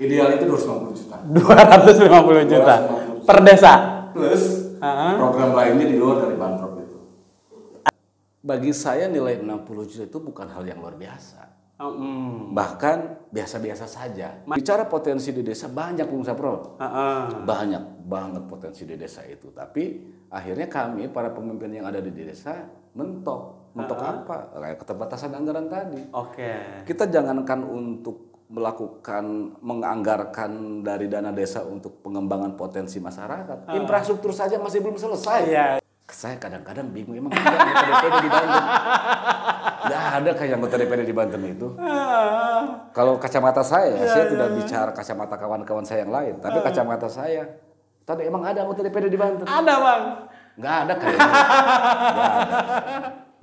Ideal itu 250 juta. 250 juta per desa. Plus program lainnya di luar dari Banprop itu. Bagi saya nilai 60 juta itu bukan hal yang luar biasa. Bahkan biasa-biasa saja. Bicara potensi di desa banyak Bung Sapro. Banyak banget potensi di desa itu. Tapi akhirnya kami para pemimpin yang ada di desa mentok. Mentok apa? Kayak keterbatasan anggaran tadi. Kita jangankan untuk melakukan menganggarkan dari dana desa untuk pengembangan potensi masyarakat. Infrastruktur saja masih belum selesai. Saya kadang-kadang bingung emang ada anggota DPD di Banten. Nggak ada kayak anggota DPD di Banten itu. Kalau kacamata saya tidak bicara kacamata kawan-kawan saya yang lain, tapi kacamata saya, tadi emang ada anggota DPD di Banten? Ada bang. Nggak ada kayaknya.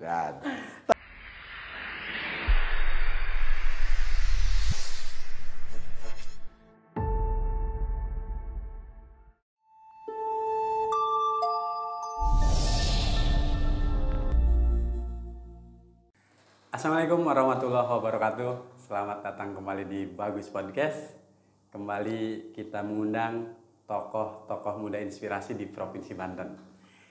Nggak ada. Assalamualaikum warahmatullahi wabarakatuh. Selamat datang kembali di Bagus Podcast. Kembali kita mengundang tokoh-tokoh muda inspirasi di Provinsi Banten.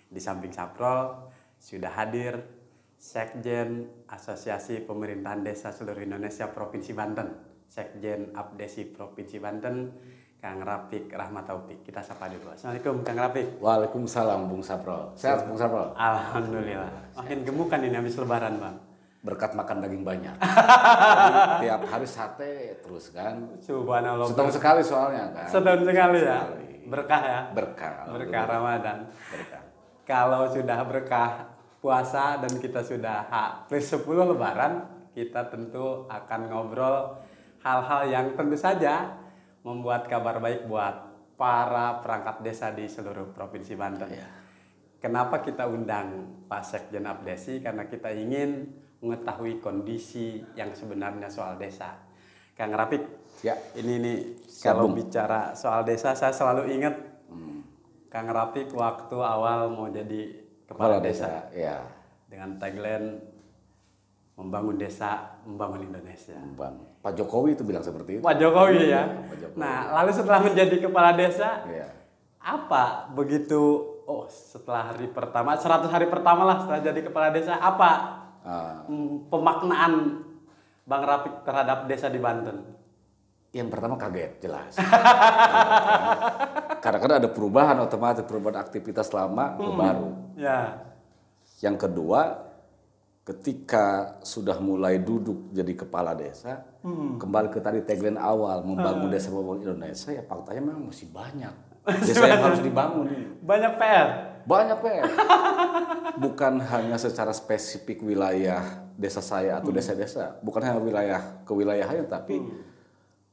Di samping Saprol sudah hadir Sekjen Asosiasi Pemerintahan Desa Seluruh Indonesia Provinsi Banten, Sekjen Abdesi Provinsi Banten, Kang Rafiq Rahmat Taufik. Kita sapa dulu. Assalamualaikum Kang Rafiq. Waalaikumsalam Bung Saprol. Sehat Bung Saprol? Alhamdulillah. Makin gemuk kan ini habis lebaran Bang. Berkat makan daging banyak. Tiap hari sate terus kan. Subhanallah. Setahun sekali soalnya kan. Setahun sekali ya. Berkah ya. Berkah Ramadan. Berkah. Kalau sudah berkah puasa dan kita sudah H+10 Lebaran, kita tentu akan ngobrol hal-hal yang tentu saja membuat kabar baik buat para perangkat desa di seluruh Provinsi Banten. Ya. Kenapa kita undang Pak Sekjen Abdesi? Karena kita ingin mengetahui kondisi yang sebenarnya soal desa. Kang Rafiq, ya. ini kalau bicara soal desa saya selalu ingat Kang Rafiq waktu awal mau jadi kepala desa. Ya. Dengan tagline membangun desa, membangun Indonesia. Pak Jokowi itu bilang seperti itu. Pak Jokowi ya. Pak Jokowi. Nah, lalu setelah menjadi kepala desa, ya. apa begitu setelah hari pertama, 100 hari pertama lah setelah jadi kepala desa, apa pemaknaan Bang Rafiq terhadap desa di Banten? Yang pertama kaget, jelas. Karena kan ada perubahan otomatis, perubahan aktivitas lama ke baru. Ya. Yang kedua, ketika sudah mulai duduk jadi kepala desa, kembali ke tadi tagline awal, membangun desa, membangun Indonesia, ya faktanya memang masih banyak desa yang harus dibangun. Banyak PR. Banyak PR. Bukan hanya secara spesifik wilayah desa saya atau desa-desa, bukan hanya wilayah ke wilayahnya, tapi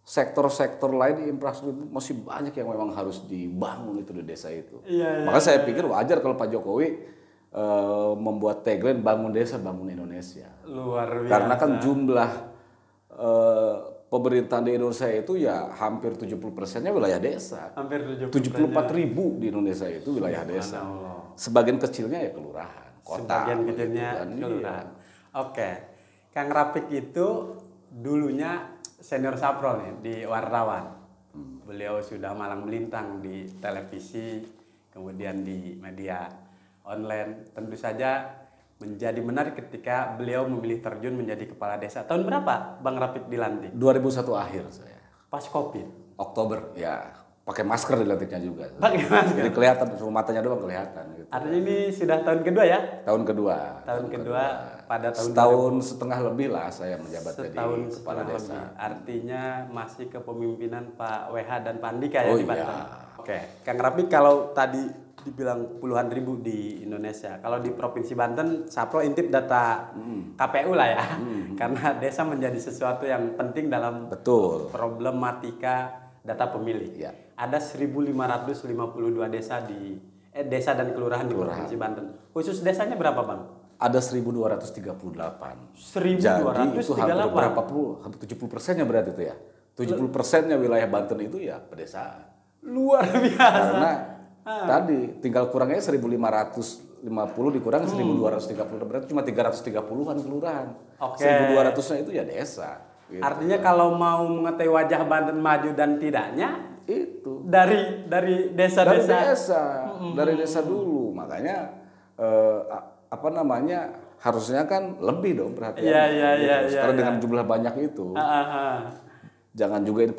sektor-sektor lain di infrastruktur masih banyak yang memang harus dibangun itu di desa itu. Maka saya pikir wajar kalau Pak Jokowi membuat tagline bangun desa, bangun Indonesia. Luar biasa. Karena kan jumlah pemerintahan di Indonesia itu ya hampir 70%-nya wilayah desa. Hampir 74.000 di Indonesia itu wilayah desa. Sebagian kecilnya ya kelurahan, kota. Sebagian kecilnya kelurahan. Oke. Kang Rafiq itu dulunya senior Saprol nih di wartawan. Beliau sudah malang melintang di televisi, kemudian di media online. Tentu saja menjadi menarik ketika beliau memilih terjun menjadi kepala desa. Tahun berapa Bang Rafiq dilantik? 2001 akhir saya. Pas Covid. Oktober, ya. Pakai masker dilantiknya juga. Pakai masker. Jadi kelihatan, cuma matanya doang kelihatan. Gitu. Artinya ini sudah tahun kedua ya? Tahun kedua. Tahun kedua pada tahun setahun setengah lebih lah saya menjabat jadi kepala desa. Lebih. Artinya masih kepemimpinan Pak WH dan Pak Andika ya di Banten. Iya. Oke, Kang Rafiq, kalau tadi dibilang puluhan ribu di Indonesia, kalau di Provinsi Banten, Saprol intip data KPU lah ya, karena desa menjadi sesuatu yang penting dalam problematika data pemilih. Ya. Ada 1.552 desa di desa dan kelurahan di Provinsi Banten. Khusus desanya berapa Bang? Ada 1.238. 1.238. Jadi itu hampir berapa puluh, hampir 70%-nya berarti itu ya. 70%-nya wilayah Banten itu ya pedesaan. Luar biasa. Karena tadi tinggal kurangnya 1.550 dikurangi 1.230, berarti cuma 330-an kelurahan. 1.200-nya itu ya desa. Gitu. Artinya kalau mau mengetahui wajah Banten maju dan tidaknya itu dari desa-desa. Dari desa dulu. Makanya harusnya kan lebih dong perhatian. Karena dengan jumlah banyak itu. Jangan juga ini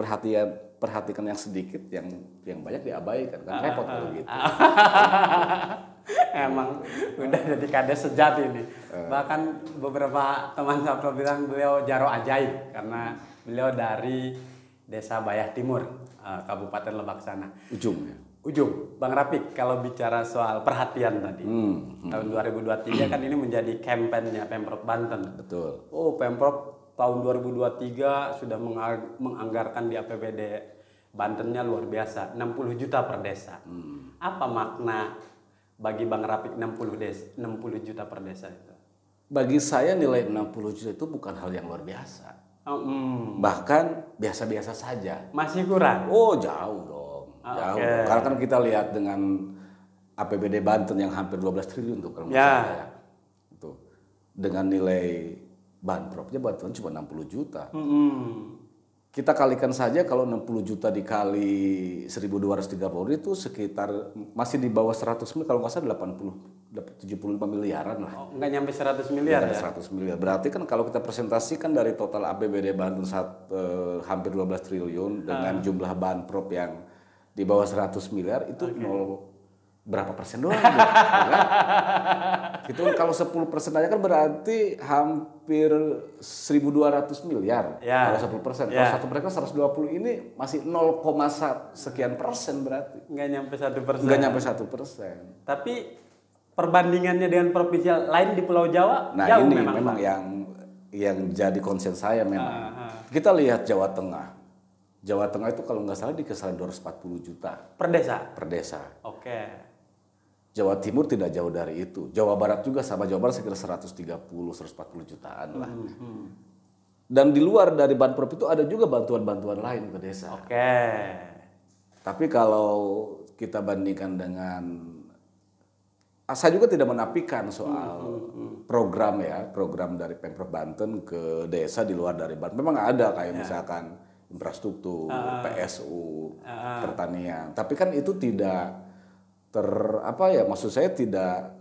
perhatikan yang sedikit, yang banyak diabaikan, kan repot kalau gitu. Emang udah jadi kades sejati nih. Bahkan beberapa teman saya bilang beliau jaro ajaib karena beliau dari Desa Bayah Timur, Kabupaten Lebak sana. Ujung, Bang Rafiq, kalau bicara soal perhatian tadi, tahun 2023 kan ini menjadi kampanye Pemprov Banten. Betul. Oh, Pemprov tahun 2023 sudah menganggarkan di APBD Bantennya luar biasa, 60 juta per desa. Apa makna bagi Bang Rafiq 60 juta per desa itu? Bagi saya nilai 60 juta itu bukan hal yang luar biasa. Bahkan biasa-biasa saja. Masih kurang? Oh, jauh dong. Jauh. Karena kan kita lihat dengan APBD Banten yang hampir 12 triliun tuh kalau saya. Itu. Dengan nilai Banpropnya bantuan cuma 60 juta. Kita kalikan saja kalau 60 juta dikali 1.230 itu sekitar masih di bawah 100 miliar, kalau nggak salah 75 miliaran lah. Oh, nggak nyampe 100 miliar ya? 100 miliar. Berarti kan kalau kita presentasikan dari total APBD Banten hampir 12 triliun dengan jumlah Banprop yang di bawah 100 miliar itu berapa persen doang gitu, kan? Itu kalau 10% aja kan berarti hampir 1.200 miliar. Kalau 10%, kalau 1% kan 120, ini masih 0, sekian persen berarti. Nggak nyampe 1%. Nggak nyampe 1%. Tapi perbandingannya dengan provinsi lain di Pulau Jawa jauh ini memang yang jadi konsen saya memang. Kita lihat Jawa Tengah. Jawa Tengah itu kalau nggak salah di kisaran 240 juta. Per desa? Per desa. Oke. Jawa Timur tidak jauh dari itu. Jawa Barat juga sama, Jawa Barat sekitar 140 jutaan lah. Dan di luar dari Banprop itu ada juga bantuan-bantuan lain ke desa. Oke. Tapi kalau kita bandingkan dengan, saya juga tidak menafikan soal program dari Pemprov Banten ke desa di luar dari Banten. Memang ada kayak misalkan infrastruktur, PSU, pertanian. Tapi kan itu tidak maksud saya tidak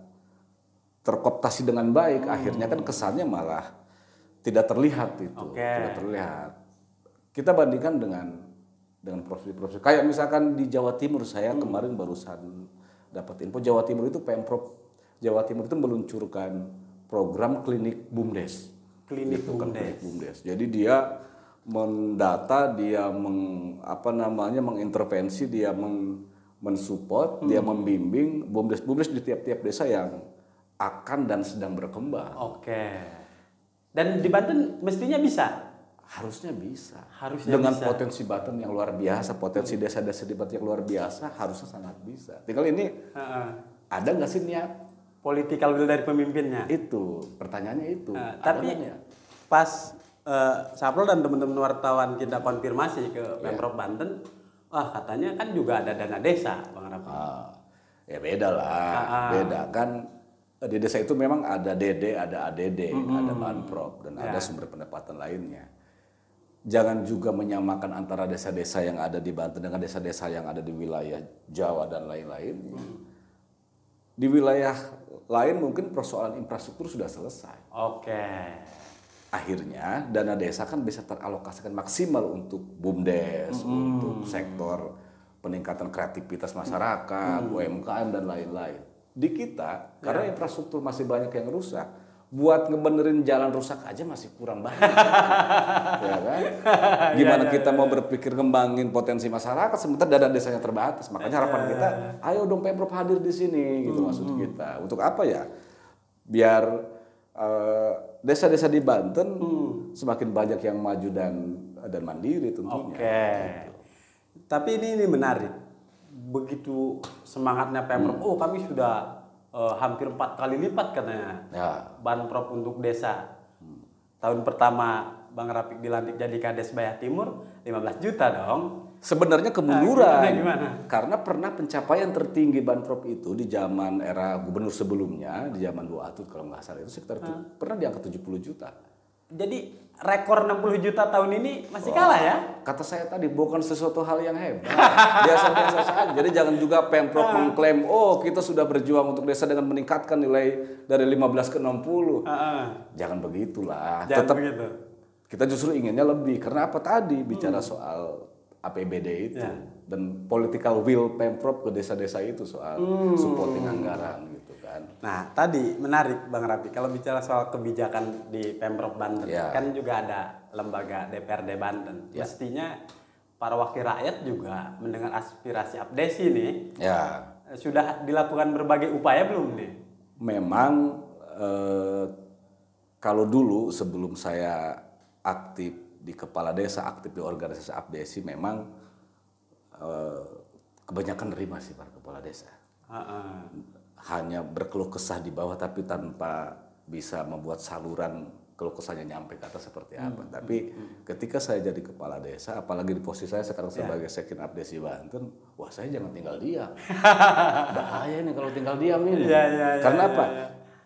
terkooptasi dengan baik. Akhirnya kan kesannya malah tidak terlihat itu. Tidak terlihat. Kita bandingkan dengan provinsi-provinsi. Kayak misalkan di Jawa Timur, saya kemarin barusan dapat info Jawa Timur itu Pemprov Jawa Timur itu meluncurkan program klinik BUMDes. Klinik BUMDes. Jadi dia mendata, dia mengintervensi, dia mensupport, dia membimbing BUMDes di tiap-tiap desa yang akan dan sedang berkembang. Oke. Dan di Banten mestinya bisa? Harusnya bisa. Dengan potensi Banten yang luar biasa, potensi desa-desa di Banten yang luar biasa, harusnya sangat bisa. Tinggal ini ada nggak sih niat? Political will dari pemimpinnya? Itu, pertanyaannya itu. Tapi pas Saprol dan teman-teman wartawan kita konfirmasi ke Pemprov Banten, katanya kan juga ada dana desa, Bang Rafiq. Ya beda lah, beda kan. Di desa itu memang ada DD, ada ADD, ada Banprov, dan ada sumber pendapatan lainnya. Jangan juga menyamakan antara desa-desa yang ada di Banten dengan desa-desa yang ada di wilayah Jawa dan lain-lain. Di wilayah lain mungkin persoalan infrastruktur sudah selesai. Oke. Akhirnya dana desa kan bisa teralokasikan maksimal untuk BUMDes, untuk sektor peningkatan kreativitas masyarakat, UMKM dan lain-lain. Di kita, karena infrastruktur masih banyak yang rusak, buat ngebenerin jalan rusak aja masih kurang banyak. Ya kan? Gimana kita mau berpikir ngembangin potensi masyarakat sementara dana desanya terbatas. Makanya harapan kita, ayo dong Pemprov hadir di sini, gitu maksud kita. Untuk apa ya? Biar desa-desa di Banten semakin banyak yang maju dan mandiri tentunya. Oke. Tapi ini menarik. Begitu semangatnya Pemprov, kami sudah hampir 4 kali lipat katanya Banprop untuk desa. Tahun pertama Bang Rafiq dilantik jadi Kades Bayah Timur 15 juta dong. Sebenarnya kemunduran. Gimana? Karena pernah pencapaian tertinggi Banprop itu di zaman era gubernur sebelumnya, di zaman Bu Atut kalau nggak salah itu sekitar pernah di angka 70 juta. Jadi rekor 60 juta tahun ini masih kalah ya? Kata saya tadi bukan sesuatu hal yang hebat. Biasa-biasa saja. Jadi jangan juga Pemprov mengklaim, oh kita sudah berjuang untuk desa dengan meningkatkan nilai dari 15 ke 60. Jangan begitulah. Jangan Tetap begitu. kita justru inginnya lebih. Karena apa tadi bicara soal APBD itu. Dan political will Pemprov ke desa-desa itu soal supporting anggaran gitu kan. Nah, tadi menarik Bang Rapi, kalau bicara soal kebijakan di Pemprov Banten, kan juga ada lembaga DPRD Banten. Mestinya para wakil rakyat juga mendengar aspirasi Abdesi nih. Sudah dilakukan berbagai upaya belum nih? Memang kalau dulu sebelum saya aktif di kepala desa, aktif di organisasi Abdesi, memang kebanyakan nerima sih para kepala desa. Hanya berkeluh kesah di bawah tapi tanpa bisa membuat saluran keluh kesahnya nyampe ke atas seperti apa. Tapi ketika saya jadi kepala desa, apalagi di posisi saya sekarang sebagai Sekjen Abdesi Banten, wah saya jangan tinggal diam. Bahaya ini kalau tinggal diam ini. Karena apa?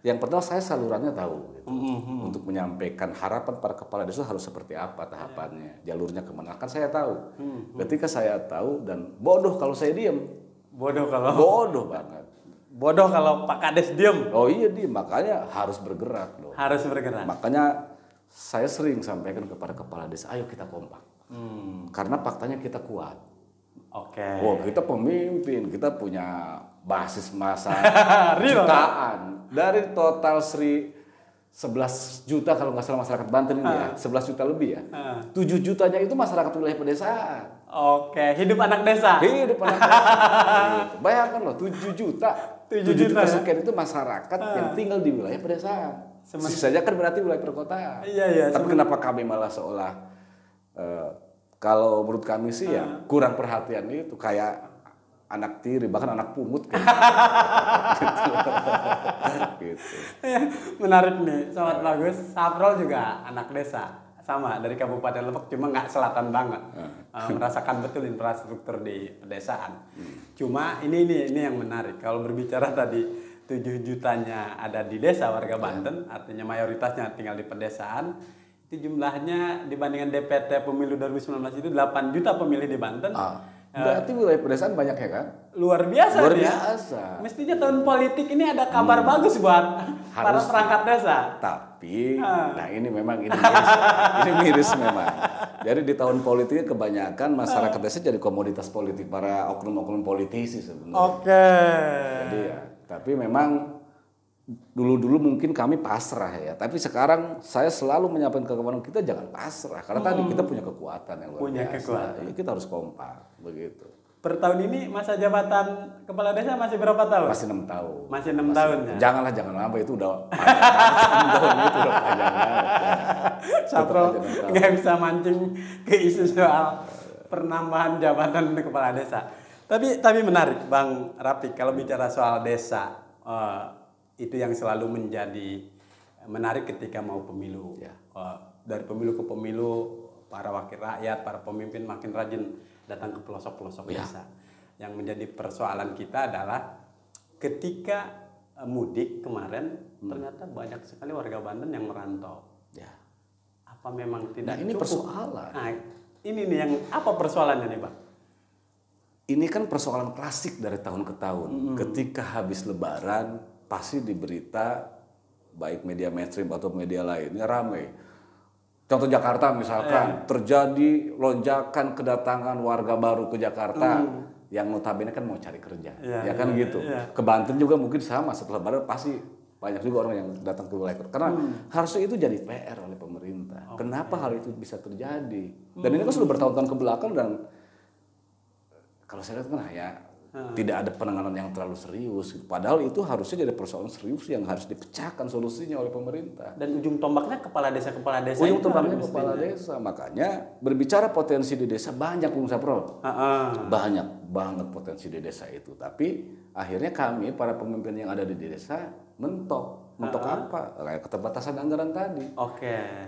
Yang pertama saya salurannya tahu gitu. Untuk menyampaikan harapan para kepala desa harus seperti apa tahapannya, jalurnya kemana, kan saya tahu. Ketika saya tahu dan bodoh kalau saya diam. Bodoh banget. Bodoh kalau Pak Kades diem. Oh iya diem, makanya harus bergerak loh. Harus bergerak. Makanya saya sering sampaikan kepada kepala desa, ayo kita kompak. Karena faktanya kita kuat. Oh kita pemimpin, kita punya basis massa jutaan. Dari total 11 juta kalau nggak salah masyarakat Banten ini ya, 11 juta lebih ya. 7 jutanya itu masyarakat wilayah pedesaan. Hidup anak desa. Hidup anak desa. Gitu. Bayangkan loh, 7 juta. 7 juta sekian itu masyarakat yang tinggal di wilayah pedesaan. Sisanya kan berarti wilayah perkotaan. Tapi kenapa kami malah seolah kalau menurut kami sih ya kurang perhatian itu kayak anak tiri, bahkan anak pungut gitu. Menarik nih, sangat bagus. Saprol juga anak desa, sama dari Kabupaten Lebak, cuma nggak selatan banget. Merasakan betul infrastruktur di pedesaan. Cuma ini yang menarik. Kalau berbicara tadi 7 jutanya ada di desa warga Banten, artinya mayoritasnya tinggal di pedesaan. Itu jumlahnya dibandingkan DPT pemilu 2019 itu 8 juta pemilih di Banten. Berarti wilayah pedesaan banyak ya kan? Luar biasa. Mestinya tahun politik ini ada kabar bagus buat para perangkat desa. Tapi, nah ini memang ini miris memang. Jadi di tahun politiknya kebanyakan masyarakat desa jadi komoditas politik para oknum-oknum politisi sebenarnya. Jadi ya, tapi memang dulu mungkin kami pasrah ya. Tapi sekarang saya selalu menyampaikan ke kawan kita jangan pasrah. Karena tadi kita punya kekuatan yang luar biasa. Kita harus kompak begitu. Per tahun ini masa jabatan kepala desa masih berapa tahun? Masih 6 tahun. Masih 6 tahun ya? Jangan nambah, itu udah panjang. Itu udah panjang banget. Saprol nggak bisa mancing ke isu soal penambahan jabatan kepala desa. Tapi menarik Bang Rapi, kalau bicara soal desa, itu yang selalu menjadi menarik ketika mau pemilu. Dari pemilu ke pemilu, para wakil rakyat, para pemimpin makin rajin datang ke pelosok-pelosok desa. Yang menjadi persoalan kita adalah ketika mudik kemarin, ternyata banyak sekali warga Banten yang merantau. Apa memang tidak ini cukup? Persoalan. Nah, ini nih yang apa persoalannya nih Bang? Ini kan persoalan klasik dari tahun ke tahun. Ketika habis Lebaran, pasti di berita baik media mainstream atau media lainnya ramai. Contoh Jakarta misalkan, terjadi lonjakan kedatangan warga baru ke Jakarta yang notabene kan mau cari kerja, ya kan gitu. Ke Banten juga mungkin sama, setelah Lebaran pasti banyak juga orang yang datang ke wilayah. Karena harusnya itu jadi PR oleh pemerintah. Kenapa hal itu bisa terjadi? Dan ini kan sudah bertahun-tahun ke belakang dan kalau saya lihat kan ya tidak ada penanganan yang terlalu serius. Padahal itu harusnya jadi persoalan serius yang harus dipecahkan solusinya oleh pemerintah. Dan ujung tombaknya kepala desa. Ujung tombaknya kepala desa. Makanya berbicara potensi di desa banyak Bung Saprol. Banyak banget potensi di desa itu. Tapi akhirnya kami para pemimpin yang ada di desa mentok apa? Kayak keterbatasan anggaran tadi.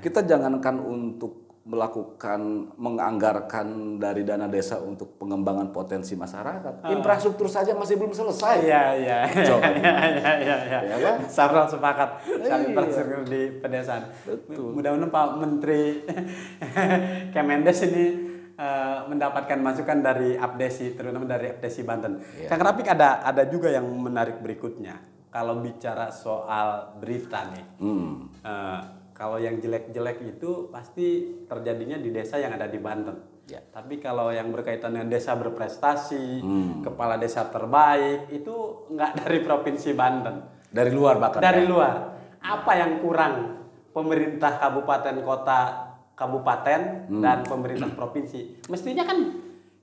Kita jangankan untuk menganggarkan dari dana desa untuk pengembangan potensi masyarakat. Infrastruktur saja masih belum selesai. Iya. Coba. Ya kan? Sabrang sepakat. Infrastruktur di pedesaan. Mudah-mudahan Pak Menteri Kemendes ini mendapatkan masukan dari Abdesi, terutama dari Abdesi Banten. Kang Rafiq, ada juga yang menarik berikutnya. Kalau bicara soal berita nih. Kalau yang jelek-jelek itu pasti terjadinya di desa yang ada di Banten. Ya. Tapi kalau yang berkaitan dengan desa berprestasi, kepala desa terbaik, itu nggak dari Provinsi Banten. Dari luar bahkan. Dari luar. Apa yang kurang pemerintah kabupaten kota, kabupaten, dan pemerintah provinsi? Mestinya kan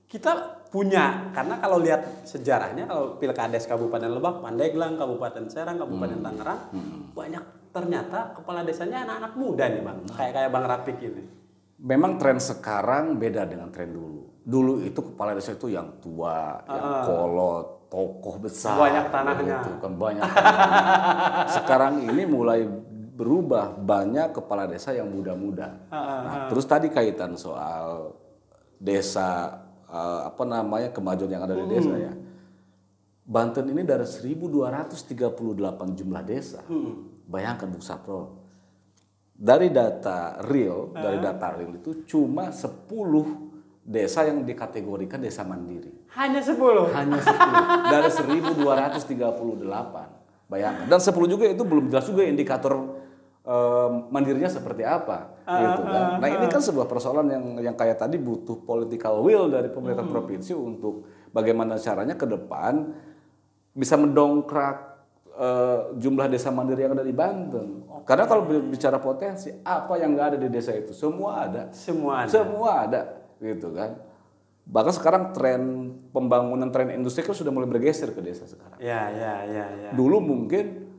kita punya, karena kalau lihat sejarahnya, kalau Pilkades Kabupaten Lebak, Pandeglang, Kabupaten Serang, Kabupaten Tangerang, banyak ternyata kepala desanya anak-anak muda nih Bang, kayak Bang Rafiq ini. Memang tren sekarang beda dengan tren dulu. Dulu itu kepala desa itu yang tua, yang kolot, tokoh besar. Banyak tanahnya. Gitu, kan banyak tanahnya. Sekarang ini mulai berubah, banyak kepala desa yang muda-muda. Nah, terus tadi kaitan soal desa, kemajuan yang ada di desa ya. Banten ini dari 1238 jumlah desa. Bayangkan Bung Sapro, dari data real itu cuma 10 desa yang dikategorikan desa mandiri. Hanya 10? Hanya 10, dari 1238. Bayangkan, dan 10 juga itu belum jelas juga indikator mandirinya seperti apa. Gitu kan. Nah ini kan sebuah persoalan yang kayak tadi butuh political will dari pemerintah provinsi untuk bagaimana caranya ke depan bisa mendongkrak jumlah desa mandiri yang ada di Banten. Karena kalau bicara potensi, apa yang nggak ada di desa itu? Semua ada. Semua ada, gitu kan. Bahkan sekarang tren pembangunan, tren industri kan sudah mulai bergeser ke desa sekarang. Ya. Dulu mungkin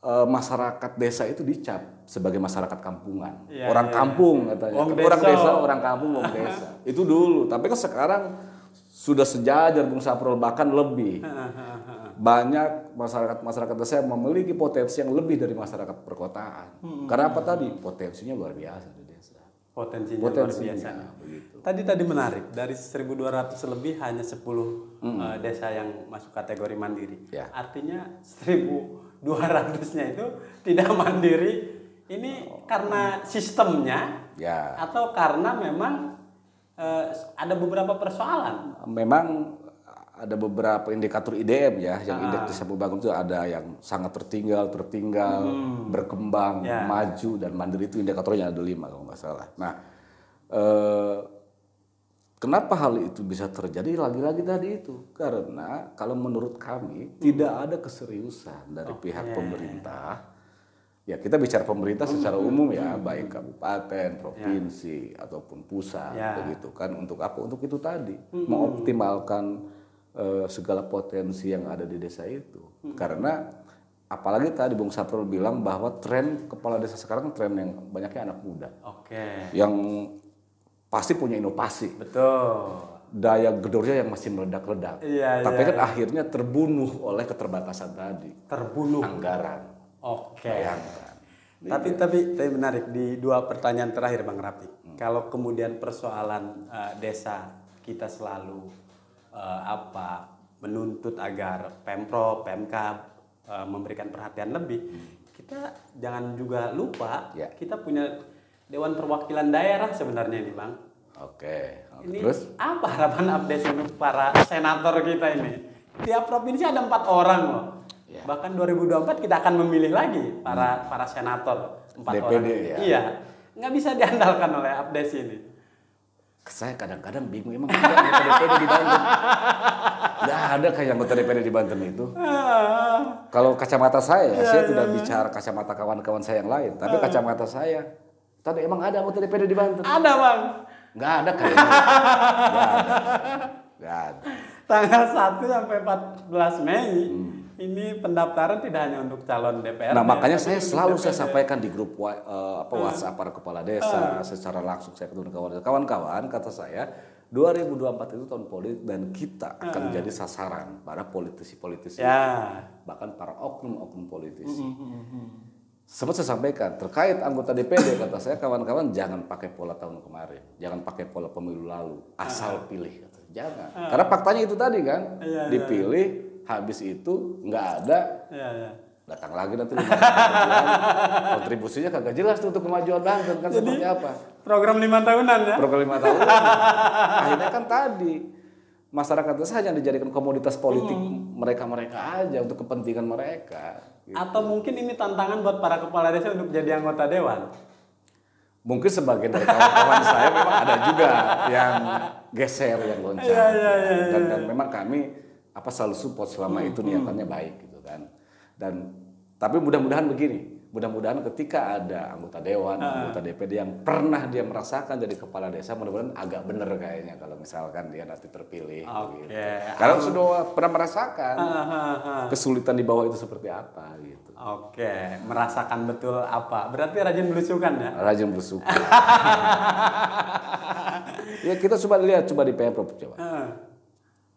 masyarakat desa itu dicap sebagai masyarakat kampungan. Orang kampung katanya. Orang desa, orang kampung, orang desa. Itu dulu. Tapi kan sekarang sudah sejajar Bung Saprol, bahkan lebih. Banyak masyarakat desa yang memiliki potensi yang lebih dari masyarakat perkotaan. Karena apa tadi? Potensinya luar biasa di desa. Potensinya luar biasa. Begitu. Tadi menarik, dari 1.200 lebih hanya 10 desa yang masuk kategori mandiri. Ya. Artinya 1.200-nya itu tidak mandiri. Ini karena sistemnya atau karena memang ada beberapa persoalan. Memang ada beberapa indikator IDM ya, yang indeks desa pembangunan itu ada yang sangat tertinggal, berkembang, maju, dan mandiri. Itu indikatornya ada 5 kalau nggak salah. Nah, kenapa hal itu bisa terjadi? Lagi-lagi tadi itu karena kalau menurut kami tidak ada keseriusan dari pihak pemerintah. Ya kita bicara pemerintah secara umum ya, baik kabupaten, provinsi ataupun pusat, begitu kan. Untuk apa? Untuk itu tadi, mengoptimalkan segala potensi yang ada di desa itu. Karena apalagi tadi Bung Saprol bilang bahwa tren kepala desa sekarang tren yang banyaknya anak muda. Yang pasti punya inovasi. Betul. Daya gedornya yang masih meledak-ledak. Tapi kan akhirnya terbunuh oleh keterbatasan tadi. Terbunuh. Anggaran. Bayangkan. Tapi menarik di 2 pertanyaan terakhir Bang Rafiq. Kalau kemudian persoalan desa kita selalu menuntut agar Pemprov, Pemkab memberikan perhatian lebih. Kita jangan juga lupa kita punya Dewan Perwakilan Daerah sebenarnya ini Bang. Ini terus apa harapan update untuk para senator kita ini? Tiap provinsi ada 4 orang loh. Bahkan 2024 kita akan memilih lagi para senator 4 DPD, orang. Ya. Iya, nggak bisa diandalkan oleh update ini. Saya kadang-kadang bingung, emang ada anggota DPD di Banten? Nggak ada kayak anggota DPD di Banten itu. Kalau kacamata saya tidak bicara kacamata kawan-kawan saya yang lain, tapi kacamata saya, tadi emang ada anggota DPD di Banten? Ada Bang. Nggak ada kayaknya. Nggak ada. Tanggal 1 sampai 14 Mei. Ini pendaftaran tidak hanya untuk calon DPR. Nah makanya saya selalu sampaikan di grup WhatsApp para kepala desa, secara langsung saya ketemu kawan-kawan, kata saya 2024 itu tahun politik dan kita akan menjadi sasaran para politisi-politisi, bahkan para oknum-oknum politisi. sempat saya sampaikan terkait anggota DPD, kata saya kawan-kawan jangan pakai pola tahun kemarin, jangan pakai pola pemilu lalu, asal pilih, kata. Jangan. Karena faktanya itu tadi kan, dipilih, habis itu nggak ada, datang lagi nanti 5 tahun, kontribusinya kagak jelas tuh untuk kemajuan Banten kan. Jadi, seperti apa? Program 5 tahunan ya? Program 5 tahunan. Akhirnya kan tadi masyarakat itu hanya dijadikan komoditas politik mereka-mereka aja untuk kepentingan mereka. Gitu. Atau mungkin ini tantangan buat para kepala desa untuk jadi anggota dewan? Mungkin sebagian dari kawan-kawan saya memang ada juga yang geser, yang loncat. Dan memang kami selalu support selama itu niatannya baik gitu kan. Dan tapi mudah-mudahan begini. Mudah-mudahan ketika ada anggota dewan, anggota DPD yang pernah dia merasakan jadi kepala desa, mudah-mudahan agak bener kayaknya kalau misalkan dia nanti terpilih. Gitu. Karena sudah pernah merasakan kesulitan di bawah itu seperti apa gitu. Oke, merasakan betul apa? Berarti rajin belusukan ya? Rajin belusukan. Ya kita coba di Pemprov coba.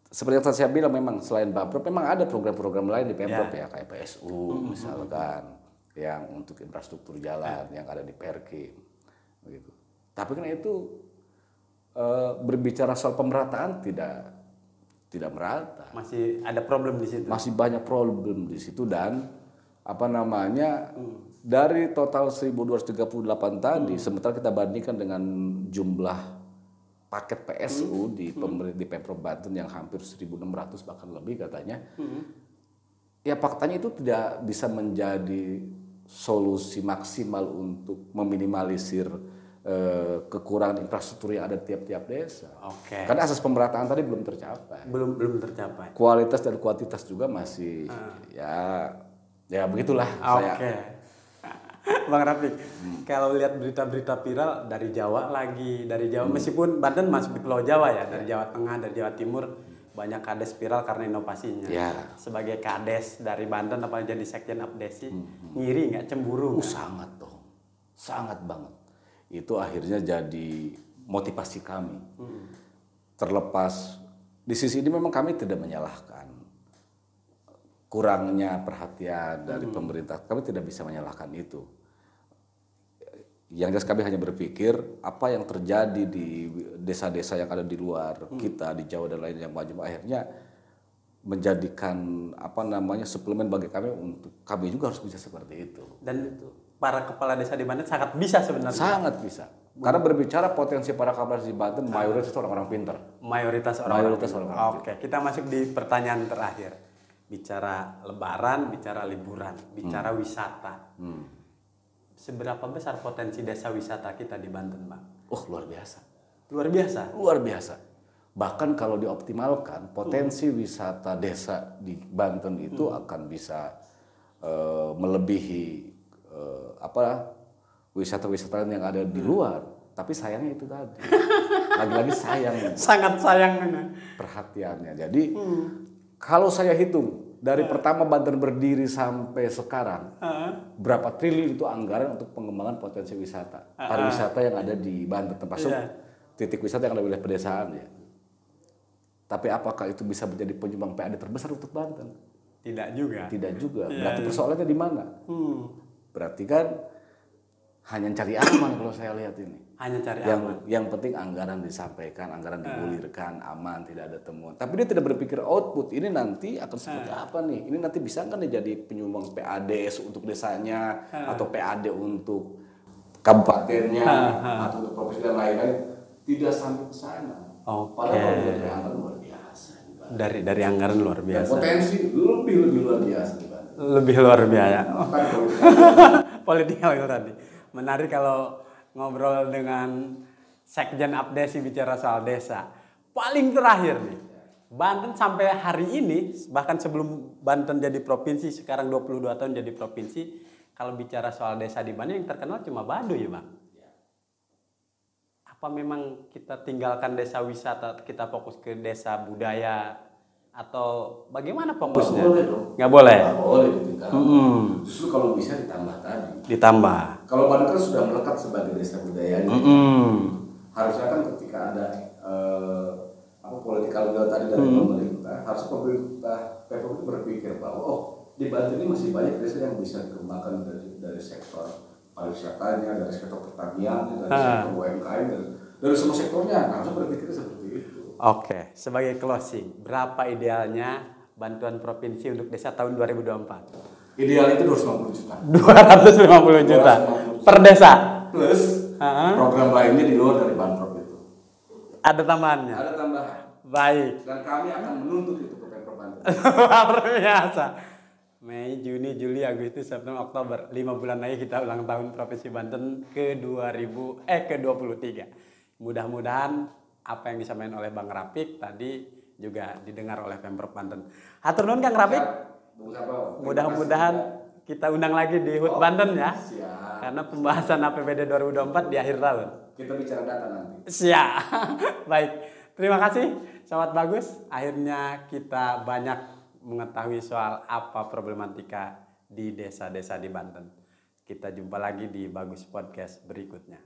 Seperti yang saya bilang, memang selain Pemprov memang ada program-program lain di Pemprov ya, kayak PSU misalkan. Yang untuk infrastruktur jalan yang ada di Perkim, begitu. Tapi kan itu berbicara soal pemerataan tidak merata. Masih ada problem di situ. Masih banyak problem di situ dan dari total 1.238 tadi, sementara kita bandingkan dengan jumlah paket PSU di Pemprov Banten yang hampir 1.600 bahkan lebih katanya. Ya faktanya itu tidak bisa menjadi solusi maksimal untuk meminimalisir kekurangan infrastruktur yang ada di tiap-tiap desa. Karena asas pemerataan tadi belum tercapai. Belum tercapai. Kualitas dan kuantitas juga masih ya begitulah. Bang Rafiq, kalau lihat berita-berita viral dari Jawa meskipun Banten masuk di Pulau Jawa ya, dari Jawa Tengah, dari Jawa Timur, banyak kades viral karena inovasinya. Sebagai kades dari Banten apalagi jadi sekjen Apdesi, ngiri nggak, cemburu? Sangat dong, sangat banget. Itu akhirnya jadi motivasi kami. Terlepas di sisi ini memang kami tidak menyalahkan kurangnya perhatian dari pemerintah, kami tidak bisa menyalahkan itu. Yang jelas kami hanya berpikir apa yang terjadi di desa-desa yang ada di luar kita, di Jawa dan lain yang maju, akhirnya menjadikan suplemen bagi kami untuk kami juga harus bisa seperti itu. Dan para kepala desa di Banten sangat bisa sebenarnya. Sangat bisa. Karena berbicara potensi para kepala desa di Banten mayoritas orang-orang pintar. Mayoritas orang-orang pintar. Oke, kita masuk di pertanyaan terakhir. Bicara lebaran, bicara liburan, bicara wisata. Seberapa besar potensi desa wisata kita di Banten, Bang? Luar biasa. Luar biasa? Luar biasa. Bahkan kalau dioptimalkan, potensi wisata desa di Banten itu akan bisa melebihi wisata-wisata yang ada di luar. Tapi sayangnya itu tadi. Lagi-lagi sayang. Sangat sayang. Perhatiannya. Jadi kalau saya hitung, dari pertama Banten berdiri sampai sekarang, berapa triliun itu anggaran untuk pengembangan potensi wisata, pariwisata yang ada di Banten, termasuk titik wisata yang ada di wilayah pedesaan ya. Tapi apakah itu bisa menjadi penyumbang PAD terbesar untuk Banten? Tidak juga. Tidak juga. Berarti persoalannya di mana? Berarti kan hanya cari aman kalau saya lihat ini. Hanya cari aman. Yang penting anggaran disampaikan, anggaran digulirkan, aman, tidak ada temuan. Tapi dia tidak berpikir output. Ini nanti akan seperti apa nih? Ini nanti bisa kan jadi penyumbang PAD untuk desanya, atau PAD untuk kabupatennya, atau untuk provinsi dan lain-lain. Tidak sampai ke sana. Padahal dari anggaran luar biasa. Dari anggaran luar biasa. Dan potensi lebih luar biasa. Lebih luar biasa. Politikal tadi. Menarik kalau ngobrol dengan Sekjen Apdesi bicara soal desa. Paling terakhir nih, Banten sampai hari ini, bahkan sebelum Banten jadi provinsi, sekarang 22 tahun jadi provinsi, kalau bicara soal desa di Banten yang terkenal cuma Baduy ya Bang. Apa memang kita tinggalkan desa wisata, kita fokus ke desa budaya, atau bagaimana fokusnya? Nggak boleh. Nggak boleh ditinggalkan. Justru kalau bisa ditambah tadi. Ditambah. Kalau Banten kan sudah melekat sebagai desa budaya. Harusnya kan ketika ada political will tadi dari pemerintah, harus pemerintah Pemprov berpikir bahwa di Banten ini masih banyak desa yang bisa dikembangkan dari dari sektor pariwisatanya, dari sektor pertanian, dari sektor UMKM, dari semua sektornya. Harusnya berpikir seperti itu. Oke, sebagai closing, berapa idealnya bantuan provinsi untuk desa tahun 2024? Ideal itu 250 juta. 250 juta per desa. Plus program lainnya di luar dari Banprop itu. Ada tambahannya? Ada tambahan. Baik. Dan kami akan menuntut itu ke Pemprov Banten. Luar biasa. Mei, Juni, Juli, Agustus, September, Oktober. 5 bulan lagi kita ulang tahun Provinsi Banten ke-23. Mudah-mudahan apa yang disampaikan oleh Bang Rafiq tadi juga didengar oleh Pemprov Banten. Hatur nuhun Kang Rafiq. Mudah-mudahan kita undang lagi di HUT Banten ya. Siap. Karena pembahasan APBD 2024 di akhir tahun. Kita bicara data nanti. Siap. Baik. Terima kasih Sobat Bagus. Akhirnya kita banyak mengetahui soal apa problematika di desa-desa di Banten. Kita jumpa lagi di Bagus Podcast berikutnya.